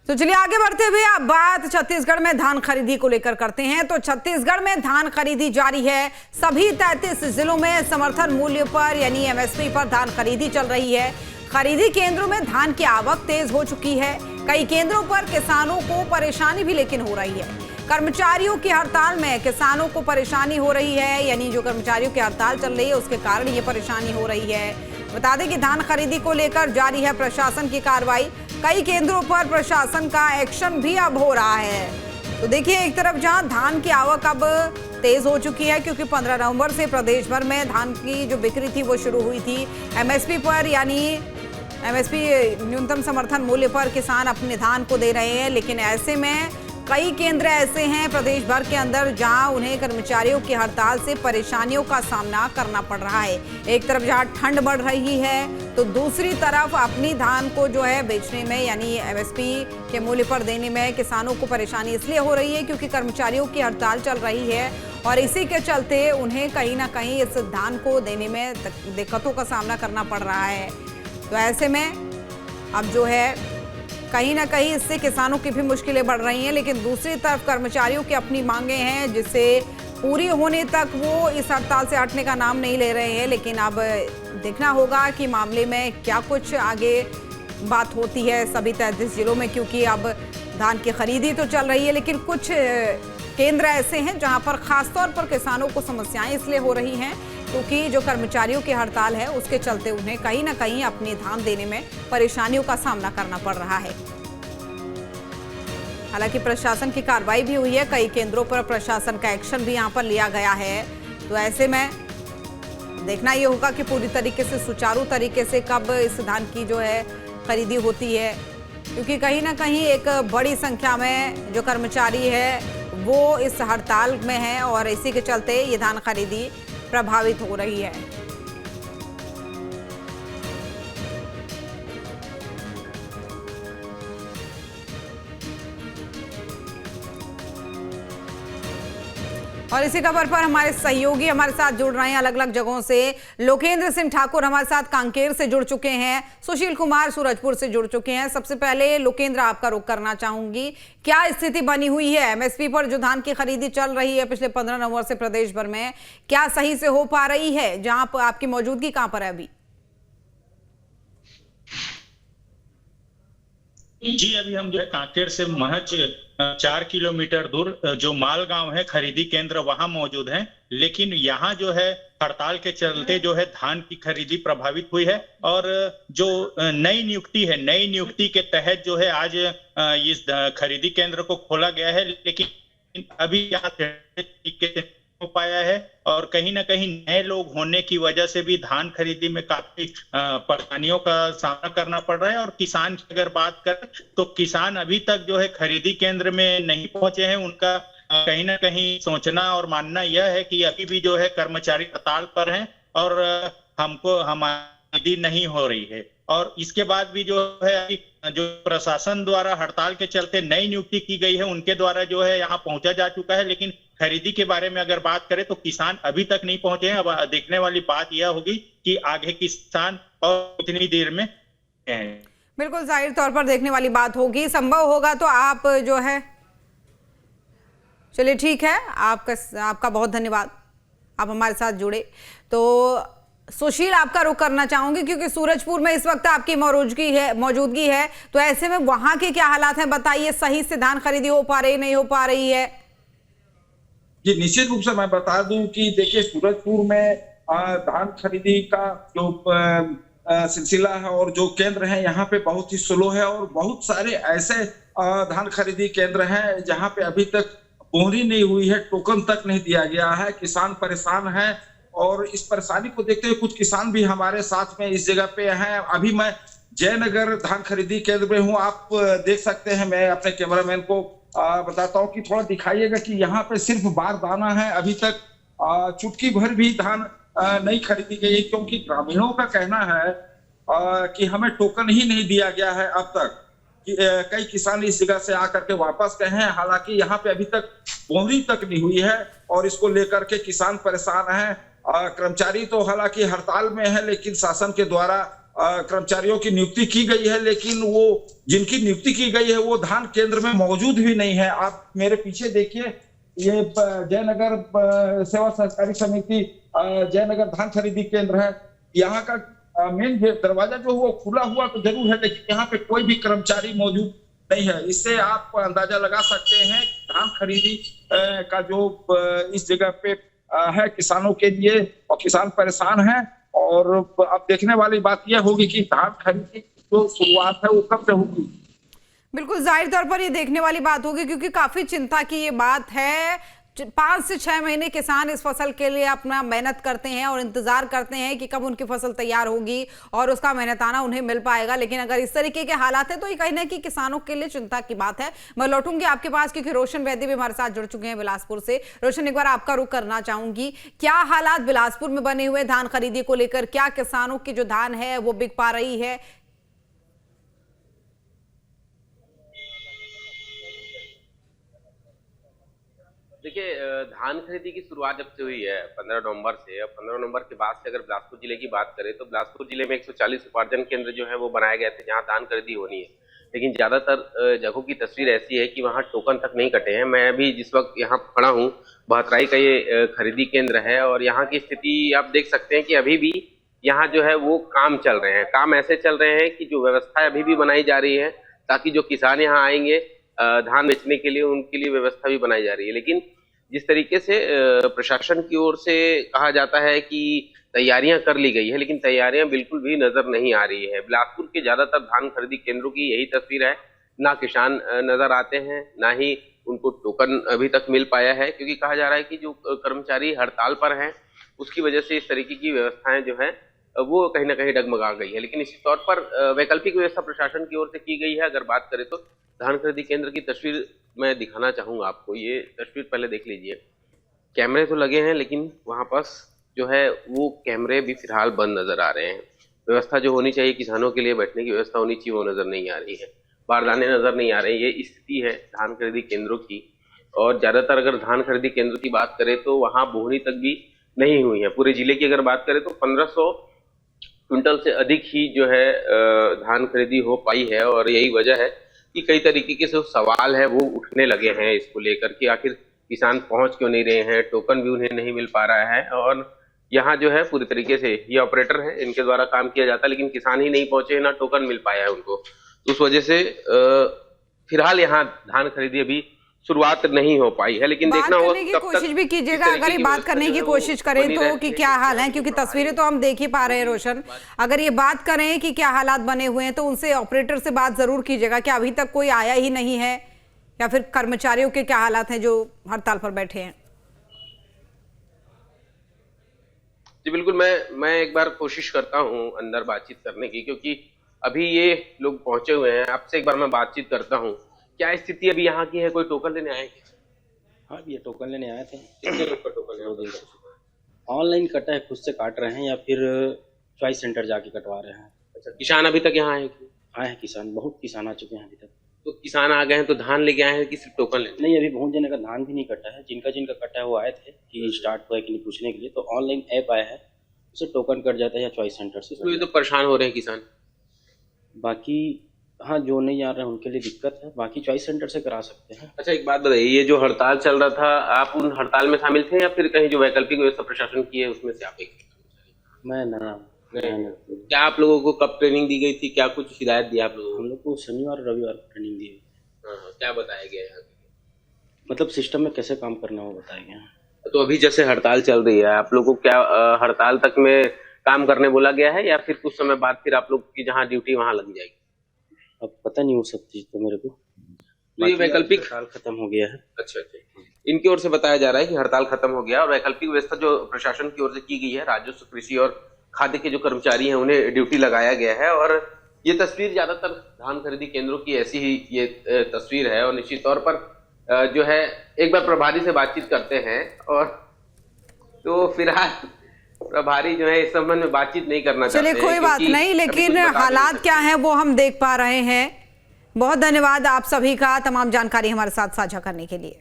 तो चलिए आगे बढ़ते हुए अब बात छत्तीसगढ़ में धान खरीदी को लेकर करते हैं। तो छत्तीसगढ़ में धान खरीदी जारी है। सभी 33 जिलों में समर्थन मूल्य पर यानी एमएसपी पर धान खरीदी चल रही है। खरीदी केंद्रों में धान की आवक तेज हो चुकी है। कई केंद्रों पर किसानों को परेशानी भी लेकिन हो रही है। कर्मचारियों की हड़ताल में किसानों को परेशानी हो रही है, यानी जो कर्मचारियों की हड़ताल चल रही है उसके कारण ये परेशानी हो रही है। बता दें कि धान खरीदी को लेकर जारी है प्रशासन की कार्रवाई। कई केंद्रों पर प्रशासन का एक्शन भी अब हो रहा है। तो देखिए, एक तरफ जहां धान की आवक अब तेज हो चुकी है क्योंकि 15 नवंबर से प्रदेश भर में धान की जो बिक्री थी वो शुरू हुई थी। एमएसपी पर यानी एमएसपी न्यूनतम समर्थन मूल्य पर किसान अपने धान को दे रहे हैं, लेकिन ऐसे में कई केंद्र ऐसे हैं प्रदेश भर के अंदर जहां उन्हें कर्मचारियों की हड़ताल से परेशानियों का सामना करना पड़ रहा है। एक तरफ जहां ठंड बढ़ रही है तो दूसरी तरफ अपनी धान को जो है बेचने में यानी एमएसपी के मूल्य पर देने में किसानों को परेशानी इसलिए हो रही है क्योंकि कर्मचारियों की हड़ताल चल रही है और इसी के चलते उन्हें कहीं ना कहीं इस धान को देने में दिक्कतों का सामना करना पड़ रहा है। तो ऐसे में अब जो है कहीं ना कहीं इससे किसानों की भी मुश्किलें बढ़ रही हैं, लेकिन दूसरी तरफ कर्मचारियों की अपनी मांगें हैं जिससे पूरी होने तक वो इस हड़ताल से हटने का नाम नहीं ले रहे हैं। लेकिन अब देखना होगा कि मामले में क्या कुछ आगे बात होती है सभी 33 जिलों में, क्योंकि अब धान की खरीदी तो चल रही है लेकिन कुछ केंद्र ऐसे हैं जहां पर खासतौर पर किसानों को समस्याएं इसलिए हो रही हैं क्योंकि जो कर्मचारियों की हड़ताल है उसके चलते उन्हें कहीं ना कहीं अपनी धान देने में परेशानियों का सामना करना पड़ रहा है। हालांकि प्रशासन की कार्रवाई भी हुई है, कई केंद्रों पर प्रशासन का एक्शन भी यहां पर लिया गया है। तो ऐसे में देखना ये होगा कि पूरी तरीके से सुचारू तरीके से कब इस धान की जो है खरीदी होती है, क्योंकि कहीं ना कहीं एक बड़ी संख्या में जो कर्मचारी है वो इस हड़ताल में है और इसी के चलते ये धान खरीदी प्रभावित हो रही है। और इसी खबर पर हमारे सहयोगी हमारे साथ जुड़ रहे हैं अलग अलग जगहों से। लोकेंद्र सिंह ठाकुर हमारे साथ कांकेर से जुड़ चुके हैं, सुशील कुमार सूरजपुर से जुड़ चुके हैं। सबसे पहले लोकेंद्र, आपका रुख करना चाहूंगी, क्या स्थिति बनी हुई है एमएसपी पर जो धान की खरीदी चल रही है पिछले 15 नवंबर से प्रदेश भर में, क्या सही से हो पा रही है? जहां पर आपकी मौजूदगी कहां पर है अभी? जी, अभी हम जो है कांकेर से महज 4 किलोमीटर दूर जो मालगांव है खरीदी केंद्र वहां मौजूद हैं, लेकिन यहाँ जो है हड़ताल के चलते जो है धान की खरीदी प्रभावित हुई है। और जो नई नियुक्ति के तहत जो है आज इस खरीदी केंद्र को खोला गया है, लेकिन अभी यहाँ हो पाया है और कहीं ना कहीं नए लोग होने की वजह से भी धान खरीदी में काफी परेशानियों का सामना करना पड़ रहा है। और किसान की अगर बात करें तो किसान अभी तक जो है खरीदी केंद्र में नहीं पहुंचे हैं। उनका कहीं ना कहीं सोचना और मानना यह है कि अभी भी जो है कर्मचारी हड़ताल पर हैं और हमको हमारी खरीदी नहीं हो रही है। और इसके बाद भी जो है जो प्रशासन द्वारा हड़ताल के चलते नई नियुक्ति की गई है उनके द्वारा जो है यहाँ पहुंचा जा चुका है, लेकिन खरीदी के बारे में अगर बात करें तो किसान अभी तक नहीं पहुंचे हैं। अब देखने वाली बात यह होगी कि आगे किसान और कितनी देर में हैं। बिल्कुल जाहिर तौर पर देखने वाली बात होगी। संभव होगा तो आप जो है, चलिए ठीक है, आपका बहुत धन्यवाद, आप हमारे साथ जुड़े। तो सुशील, आपका रुख करना चाहूंगी क्योंकि सूरजपुर में इस वक्त आपकी मौजूदगी है, तो ऐसे में वहां के क्या हालात हैं, बताइए। सही से धान खरीदी हो पा रही, नहीं हो पा रही है? जी, निश्चित रूप से मैं बता दूं कि देखिए सूरजपुर में धान खरीदी का जो सिलसिला है और जो केंद्र है यहाँ पे बहुत ही स्लो है और बहुत सारे ऐसे धान खरीदी केंद्र हैं जहाँ पे अभी तक बोहरी नहीं हुई है, टोकन तक नहीं दिया गया है। किसान परेशान है और इस परेशानी को देखते हुए कुछ किसान भी हमारे साथ में इस जगह पे हैं। अभी मैं जयनगर धान खरीदी केंद्र में हूँ, आप देख सकते हैं। मैं अपने कैमरामैन को बताता हूँ कि थोड़ा दिखाइएगा कि यहाँ पे सिर्फ बारदाना है, अभी तक चुटकी भर भी धान नहीं खरीदी गई, क्योंकि ग्रामीणों का कहना है कि हमें टोकन ही नहीं दिया गया है अब तक। कई किसान इस जगह से आकर के वापस गए हैं, हालांकि यहाँ पे अभी तक बोहरी तक नहीं हुई है और इसको लेकर के किसान परेशान हैं। कर्मचारी तो हालांकि हड़ताल में है, लेकिन शासन के द्वारा कर्मचारियों की नियुक्ति की गई है, लेकिन वो जिनकी नियुक्ति की गई है वो धान केंद्र में मौजूद भी नहीं है। आप मेरे पीछे देखिए, ये जयनगर सेवा सहकारी समिति जयनगर धान खरीदी केंद्र है। यहाँ का मेन दरवाजा जो वो खुला हुआ तो जरूर है, लेकिन यहाँ पे कोई भी कर्मचारी मौजूद नहीं है। इससे आप अंदाजा लगा सकते हैं धान खरीदी का जो इस जगह पे है किसानों के लिए, और किसान परेशान हैं। और अब देखने वाली बात यह होगी कि धान खरीदी की जो शुरुआत है वो कब से होगी। बिल्कुल, जाहिर तौर पर ये देखने वाली बात होगी, क्योंकि काफी चिंता की ये बात है। 5 से 6 महीने किसान इस फसल के लिए अपना मेहनत करते हैं और इंतजार करते हैं कि कब उनकी फसल तैयार होगी और उसका मेहनताना उन्हें मिल पाएगा। लेकिन अगर इस तरीके के हालात हैं तो ये कहीं ना कहीं किसानों के लिए चिंता की बात है। मैं लौटूंगी आपके पास, क्योंकि रोशन वैद्य भी हमारे साथ जुड़ चुके हैं बिलासपुर से। रोशन, एक बार आपका रुख करना चाहूंगी, क्या हालात बिलासपुर में बने हुए धान खरीदी को लेकर? क्या किसानों की जो धान है वो बिक पा रही है? देखिए, धान खरीदी की शुरुआत जब से हुई है 15 नवंबर से, अब 15 नवंबर के बाद से अगर बिलासपुर जिले की बात करें तो बिलासपुर जिले में 140 उपार्जन केंद्र जो है वो बनाए गए थे जहां धान खरीदी होनी है। लेकिन ज्यादातर जगहों की तस्वीर ऐसी है कि वहां टोकन तक नहीं कटे हैं। मैं अभी जिस वक्त यहाँ खड़ा हूँ, बहतराई का ये खरीदी केंद्र है और यहाँ की स्थिति आप देख सकते हैं कि अभी भी यहाँ जो है वो काम चल रहे हैं। काम ऐसे चल रहे हैं कि जो व्यवस्था अभी भी बनाई जा रही है ताकि जो किसान यहाँ आएंगे धान बेचने के लिए, उनके लिए व्यवस्था भी बनाई जा रही है। लेकिन जिस तरीके से प्रशासन की ओर से कहा जाता है कि तैयारियां कर ली गई है, लेकिन तैयारियां बिल्कुल भी नजर नहीं आ रही है। बिलासपुर के ज्यादातर धान खरीदी केंद्रों की यही तस्वीर है, ना किसान नजर आते हैं, ना ही उनको टोकन अभी तक मिल पाया है, क्योंकि कहा जा रहा है कि जो कर्मचारी हड़ताल पर हैं उसकी वजह से इस तरीके की व्यवस्थाएं जो है वो कहीं ना कहीं डगमगा गई है। लेकिन इसी तौर पर वैकल्पिक व्यवस्था प्रशासन की ओर से की गई है। अगर बात करें तो धान खरीदी केंद्र की तस्वीर मैं दिखाना चाहूंगा आपको। ये तस्वीर पहले देख लीजिए। कैमरे तो लगे हैं लेकिन वहां पास जो है वो कैमरे भी फिलहाल बंद नजर आ रहे हैं। व्यवस्था जो होनी चाहिए किसानों के लिए बैठने की व्यवस्था होनी चाहिए वो नजर नहीं आ रही है। बारदाने नजर नहीं आ रहे। ये स्थिति है धान खरीदी केंद्रों की। और ज्यादातर अगर धान खरीदी केंद्र की बात करें तो वहां बोहनी तक भी नहीं हुई है। पूरे जिले की अगर बात करें तो 1500 क्विंटल से अधिक ही जो है धान खरीदी हो पाई है। और यही वजह है कि कई तरीके के जो सवाल है वो उठने लगे हैं इसको लेकर कि आखिर किसान पहुंच क्यों नहीं रहे हैं, टोकन भी उन्हें नहीं मिल पा रहा है। और यहाँ जो है पूरी तरीके से ये ऑपरेटर है, इनके द्वारा काम किया जाता है, लेकिन किसान ही नहीं पहुंचे, ना टोकन मिल पाया है उनको। तो उस वजह से फिलहाल यहाँ धान खरीदी अभी शुरुआत नहीं हो पाई है। लेकिन देखना होगा की कोशिश भी कीजिएगा, अगर ये बात करने की कोशिश करें तो कि क्या हाल है, क्योंकि तस्वीरें तो हम देख ही पा रहे हैं रोशन। अगर ये बात करें कि क्या हालात बने हुए हैं तो उनसे, ऑपरेटर से बात जरूर कीजिएगा कि अभी तक कोई आया ही नहीं है, या फिर कर्मचारियों के क्या हालात हैं जो हड़ताल पर बैठे हैं। जी बिल्कुल, मैं एक बार कोशिश करता हूँ अंदर बातचीत करने की, क्योंकि अभी ये लोग पहुंचे हुए हैं। आपसे एक बार मैं बातचीत करता हूँ। क्या स्थिति अभी यहाँ की है? कोई टोकन लेने आए? हाँ, ये टोकन लेने आए थे। कितने लोग का टोकन है? ऑनलाइन कटा है, खुद से काट रहे हैं या फिर चॉइस सेंटर जाके कटवा रहे हैं। अच्छा, किसान अभी तक यहाँ आए हैं? किसान, बहुत किसान आ चुके हैं अभी तक। तो किसान आ गए हैं तो धान लेके आए हैं कि सिर्फ टोकन लेने? नहीं, अभी बहुत जने का धान भी नहीं कटा है। जिनका कटा है वो आए थे कि स्टार्ट हुआ है कि नहीं पूछने के लिए। तो ऑनलाइन ऐप आया है, उससे टोकन कट जाता है या चॉइस सेंटर से। तो ये तो परेशान हो रहे हैं किसान। बाकी हाँ, जो नहीं आ रहे हैं उनके लिए दिक्कत है, बाकी चॉइस सेंटर से करा सकते हैं। अच्छा, एक बात बताइए, ये जो हड़ताल चल रहा था, आप उन हड़ताल में शामिल थे या फिर कहीं जो वैकल्पिक व्यवस्था प्रशासन की है उसमें से आप एक? मैं नया। क्या आप लोगों को कब ट्रेनिंग दी गई थी? क्या कुछ हिदायत दी आप लोगों को? हम लोग को शनिवार और रविवार को ट्रेनिंग दी। क्या बताया गया है? मतलब सिस्टम में कैसे काम करना वो बताया गया। तो अभी जैसे हड़ताल चल रही है, आप लोगों को क्या हड़ताल तक में काम करने बोला गया है या फिर कुछ समय बाद फिर आप लोग की जहाँ ड्यूटी वहाँ लग जाएगी? अब पता नहीं हो सकती तो मेरे को। तो ये वैकल्पिक हड़ताल खत्म हो गया है। अच्छा, इनकी ओर से बताया जा रहा है कि हड़ताल खत्म हो गया और वैकल्पिक व्यवस्था जो प्रशासन की ओर से की गई है, राजस्व, कृषि और खाद्य के जो कर्मचारी हैं उन्हें ड्यूटी लगाया गया है। और ये तस्वीर ज्यादातर धान खरीदी केंद्रों की ऐसी ही ये तस्वीर है। और निश्चित तौर पर जो है एक बार प्रभारी से बातचीत करते हैं। और तो फिलहाल प्रभारी जो है इस संबंध में बातचीत नहीं करना चाहते। चलिए, कोई बात नहीं, लेकिन हालात क्या हैं वो हम देख पा रहे हैं। बहुत धन्यवाद आप सभी का तमाम जानकारी हमारे साथ साझा करने के लिए।